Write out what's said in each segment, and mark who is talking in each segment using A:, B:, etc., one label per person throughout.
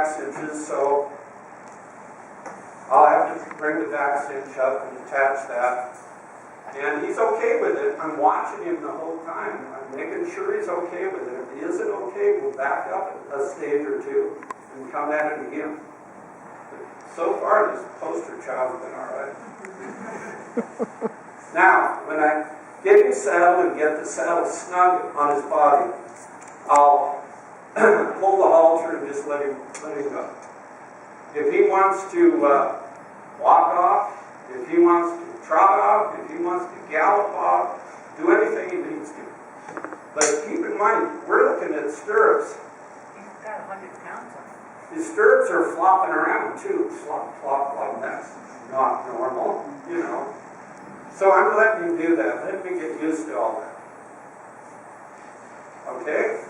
A: cinches, so I'll have to bring the back cinch up and attach that. And he's okay with it. I'm watching him the whole time. I'm making sure he's okay with it. If he isn't okay, we'll back up a stage or two and come at it again. But so far, this poster child's been all right. Now, when I get him saddled and get the saddle snug on his body, I'll pull the halter and just let him go. If he wants to walk off, if he wants to trot off, if he wants to gallop off, do anything he needs to. But keep in mind, we're looking at stirrups.
B: He's got 100 pounds on him.
A: His stirrups are flopping around too. Flop, flop, flop. That's not normal, you know. So I'm letting him do that. Let me get used to all that. Okay?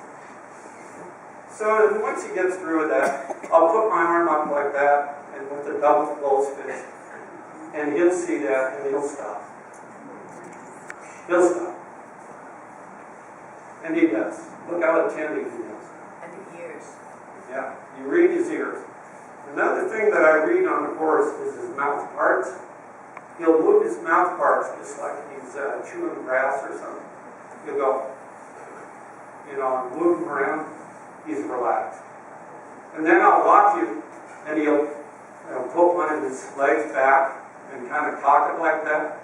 A: So once he gets through with that, I'll put my arm up like that and with a double closed fist. And he'll see that and he'll stop. He'll stop. And he does. Look how attentive he is.
B: And the ears.
A: Yeah, you read his ears. Another thing that I read on the horse is his mouth parts. He'll move his mouth parts just like he's chewing grass or something. He'll go, and move him around. He's relaxed. And then I'll watch him, and he'll put one of his legs back and kind of cock it like that.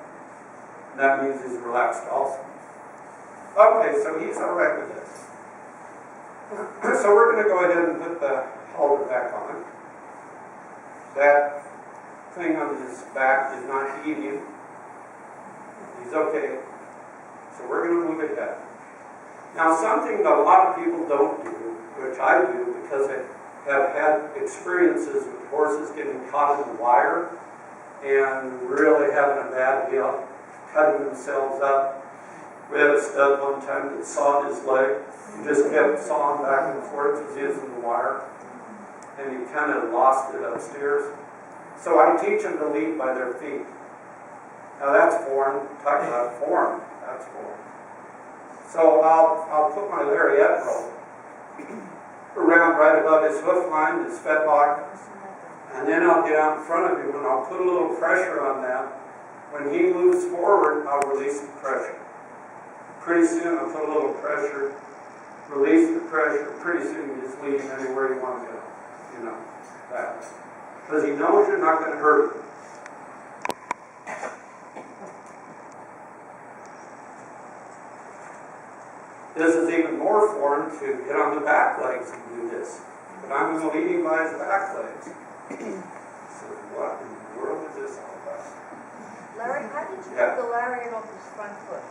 A: And that means he's relaxed also. Okay, so he's all right with this. So we're going to go ahead and put the halter back on. That thing on his back is not eating. He's okay. So we're going to move it back. Now, something that a lot of people don't do, which I do because I have had experiences with horses getting caught in the wire and really having a bad deal, cutting themselves up. We had a stud one time that sawed his leg. He just kept sawing back and forth as he is in the wire. And he kind of lost it upstairs. So I teach them to lead by their feet. Now that's foreign. Talk about form. That's foreign. So I'll put my lariat rope around right above his hoof line, his fetlock, and then I'll get out in front of him and I'll put a little pressure on that. When he moves forward, I'll release the pressure. Pretty soon I'll put a little pressure, release the pressure. Pretty soon you just lead him anywhere you want to go. That. Because he knows you're not going to hurt him. This is even more foreign to get on the back legs and do this. But I'm going to lead him by his back legs. So what in the world is this all about?
B: Larry, how did you get the lariat off his front foot?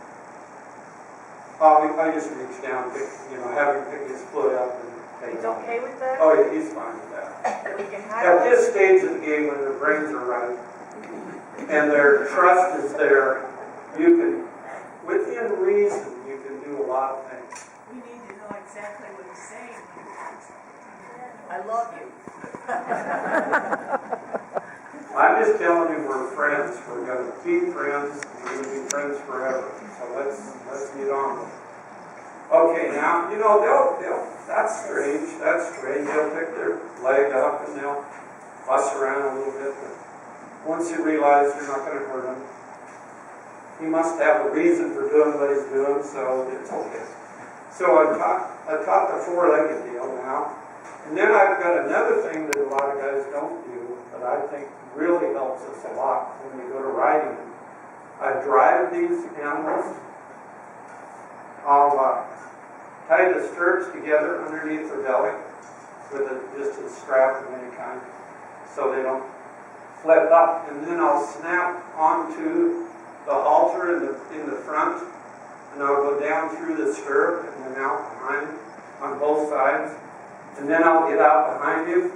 A: I just reach down, have him pick his foot up and take
B: He's okay with that?
A: Oh yeah, he's fine with that. At this stage of the game when their brains are right and their trust is there, you can, within reason, you can do a lot of things.
C: We need to know exactly what he's saying.
B: I love you.
A: I'm just telling you we're friends. We're going to be friends. We're going to be friends forever. So let's get on with it. Okay, now, that's strange. They'll pick their leg up and they'll fuss around a little bit. But once you realize you're not going to hurt him, he must have a reason for doing what he's doing, so it's okay. So I taught the four-legged deal now. And then I've got another thing that a lot of guys don't do, but I think really helps us a lot when we go to riding them. I drive these animals. I'll tie the stirrups together underneath their belly with just a strap of any kind so they don't flip up. And then I'll snap onto the halter in the front, and I'll go down through the stirrup and then out behind on both sides. And then I'll get out behind him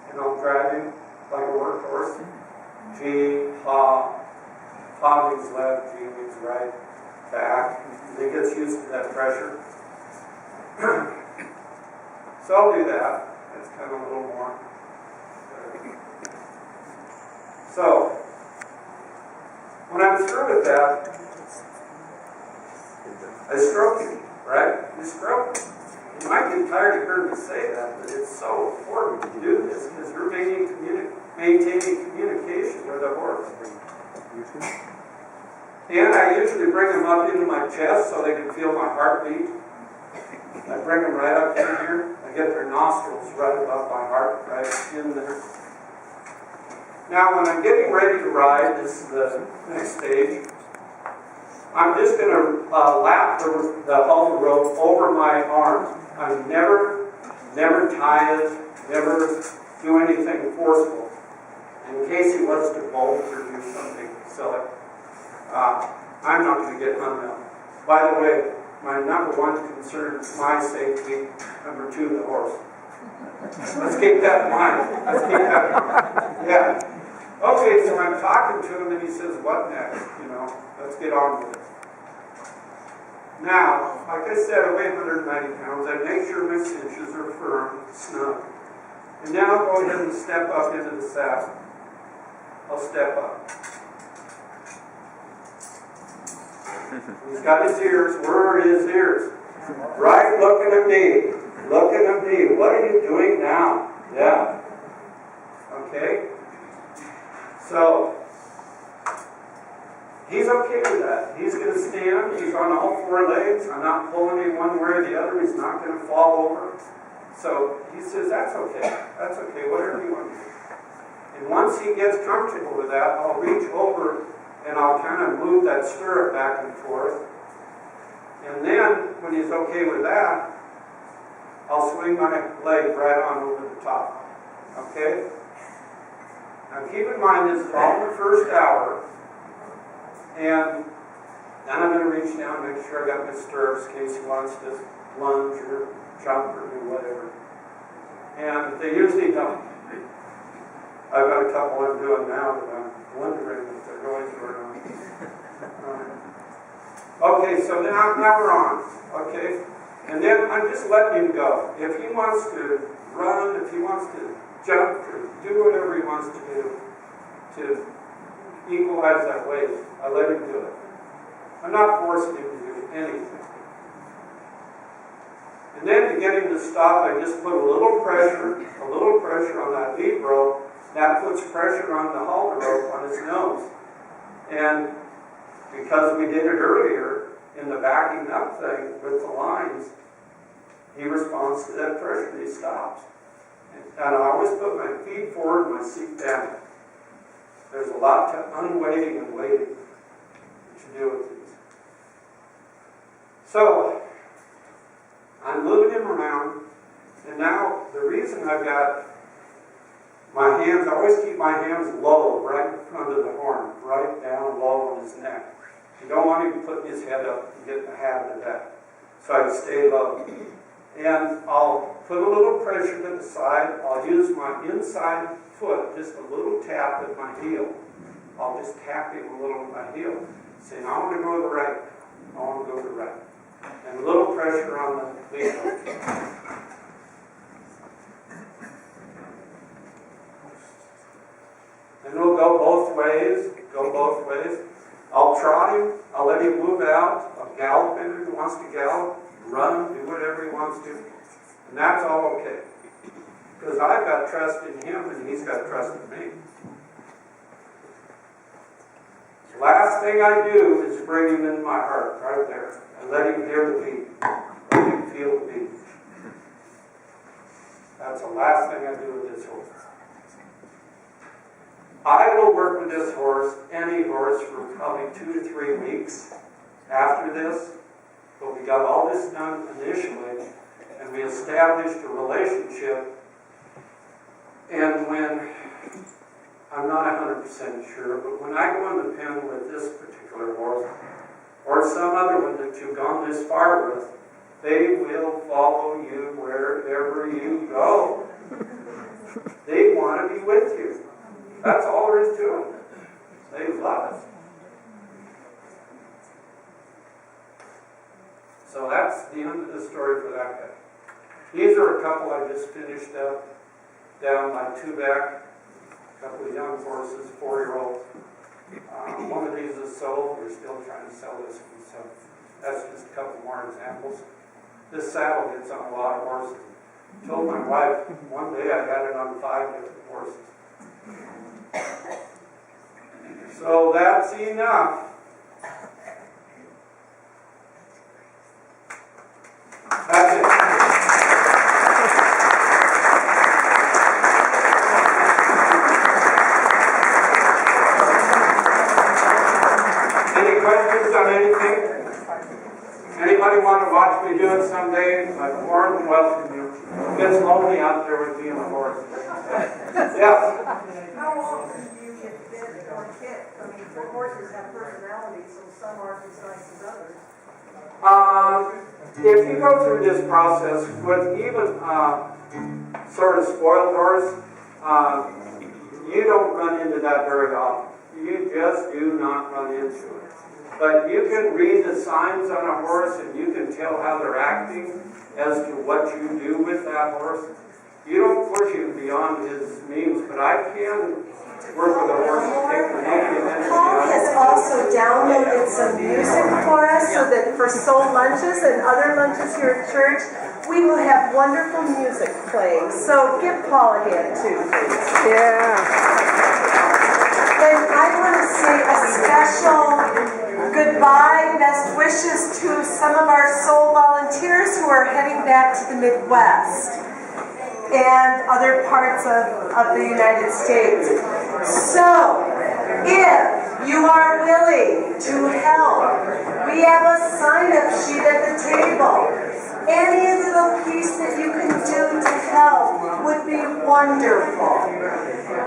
A: and I'll drive him like a workhorse. G, ha, ha means left, G means right, back. And he gets used to that pressure. So I'll do that. That's kind of a little more. So, when I'm through with that, I stroke him, right? You stroke him. You might get tired of hearing me say that, but it's so important to do this. maintaining communication with the horse. And I usually bring them up into my chest so they can feel my heartbeat. I bring them right up in here. I get their nostrils right above my heart, right in there. Now, when I'm getting ready to ride, this is the next stage, I'm just going to lap the halter rope over my arm. I never tie it, never do anything forceful. In case he was to bolt or do something silly, I'm not going to get hung up. By the way, my number one concern is my safety. Number two, the horse. Let's keep that in mind. Let's keep that in mind. Yeah. Okay, so I'm talking to him and he says, what next? You know, let's get on with it. Now, like I said, I weigh 190 pounds. I make sure my cinches are firm, snug. And then I'll go ahead and step up into the saddle. I'll step up. He's got his ears. Where are his ears? Right, looking at me. Looking at me. What are you doing now? Yeah. Okay. So, he's okay with that. He's going to stand. He's on all four legs. I'm not pulling him one way or the other. He's not going to fall over. So, he says, that's okay. That's okay. Whatever you want to do. And once he gets comfortable with that, I'll reach over and I'll kind of move that stirrup back and forth. And then, when he's okay with that, I'll swing my leg right on over the top. Okay? Now keep in mind, this is all in the first hour. And then I'm going to reach down and make sure I got my stirrups in case he wants to lunge or jump or do whatever. And they usually don't. I've got a couple I'm doing now that I'm wondering if they're going to or not. Okay, so now we're on. Okay? And then I'm just letting him go. If he wants to run, if he wants to jump, or do whatever he wants to do to equalize that weight, I let him do it. I'm not forcing him to do anything. And then to get him to stop, I just put a little pressure on that lead rope. That puts pressure on the halter rope on his nose. And because we did it earlier in the backing up thing with the lines, he responds to that pressure and he stops. And I always put my feet forward and my seat down. There's a lot to unweighting and weighting to do with these. So, I'm moving him around, and now the reason I've got my hands, I always keep my hands low, right in front of the horn, right down low on his neck. You don't want him putting his head up and getting the habit of that. So I stay low. And I'll put a little pressure to the side. I'll use my inside foot, just a little tap at my heel. I'll just tap him a little with my heel, saying, I want to go to the right. I want to go to the right. And a little pressure on the lead. And we'll go both ways. I'll trot him. I'll let him move out. I'll gallop him if he wants to gallop. Run him, do whatever he wants to. And that's all okay. Because I've got trust in him and he's got trust in me. The last thing I do is bring him in my heart, right there. And let him hear the beat. Let him feel the beat. That's the last thing I do with this horse. I will work with this horse, any horse, for probably 2 to 3 weeks after this. But we got all this done initially, and we established a relationship. And when, I'm not 100% sure, but when I go in the pen with this particular horse, or some other one that you've gone this far with, they will follow you wherever you go. They want to be with you. That's all there is to it. They love it. So that's the end of the story for that guy. These are a couple I just finished up down my two-back, a couple of young horses, 4-year-olds. One of these is S.O.U.L. We're still trying to sell this one, so that's just a couple more examples. This saddle gets on a lot of horses. I told my wife one day I got it on 5 different horses. So that's enough. That's it. Any questions on anything? Anybody want to watch me do it someday? I'm more than welcome you. It gets lonely out there with me and the horse. Yes?
D: How often do you get bit or kicked? I mean, horses have personalities, so some aren't as nice as others.
A: If you go through this process with even sort of spoiled horse, you don't run into that very often. You just do not run into it. But you can read the signs on a horse and you can tell how they're acting as to what you do with that horse. You don't push him beyond his means, but I can work with a horse and take the negative energy
E: Paul
A: out
E: has
A: of it.
E: also downloaded some music for us so that for soul lunches and other lunches here at church, we will have wonderful music playing. So give Paul a hand too, please.
F: Yeah.
E: And I want to say a special goodbye, best wishes to some of our soul volunteers who are heading back to the Midwest and other parts of the United States. So, if you are willing to help, we have a sign-up sheet at the table. Any little piece that you can do to help would be wonderful,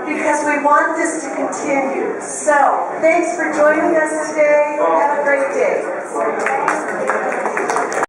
E: because we want this to continue. So, thanks for joining us today. Have a great day.